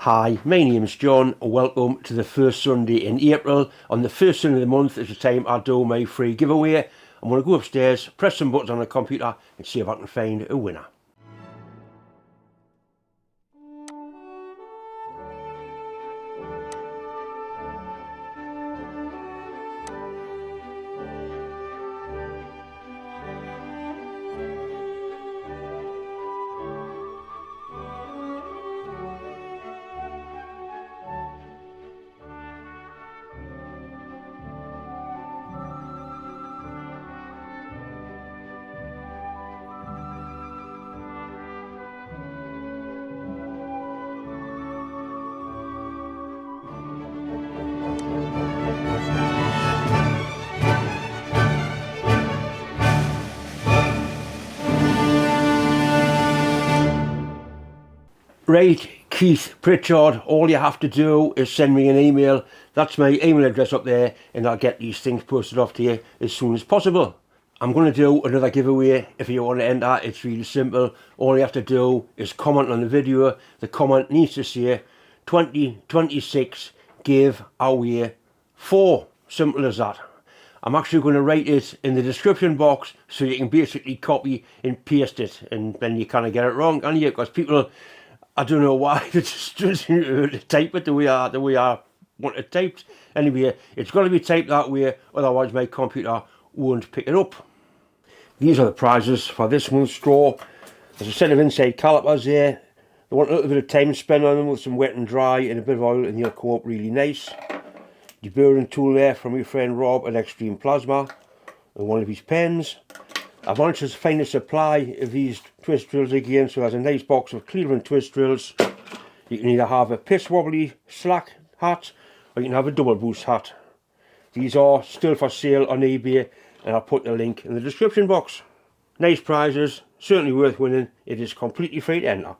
Hi, my name's John and welcome to the first Sunday in April. On the first Sunday of the month is the time I do my free giveaway. I'm going to go upstairs, press some buttons on the computer and see if I can find a winner. Right, Keith Pritchard, all you have to do is send me an email. That's my email address up there and I'll get these things posted off to you as soon as possible. I'm going to do another giveaway. If you want to enter, it's really simple. All you have to do is comment on the video. The comment needs to say 2026 give away 4. Simple as that. I'm actually going to write it in the description box so you can basically copy and paste it, and then you kind of get it wrong, and because people, I don't know why, they just type it the way I want it typed. Anyway, it's got to be typed that way, otherwise my computer won't pick it up. These are the prizes for this month's draw. There's a set of inside calipers here. They want a little bit of time spent on them with some wet and dry and a bit of oil, and they'll come up really nice. Deburring tool there from my friend Rob at Extreme Plasma, and one of his pens. I've managed to find a supply of these twist drills again, so there's a nice box of Cleveland twist drills. You can either have a piss-wobbly slack hat or you can have a double boost hat. These are still for sale on eBay and I'll put the link in the description box. Nice prizes, certainly worth winning. It is completely free to enter.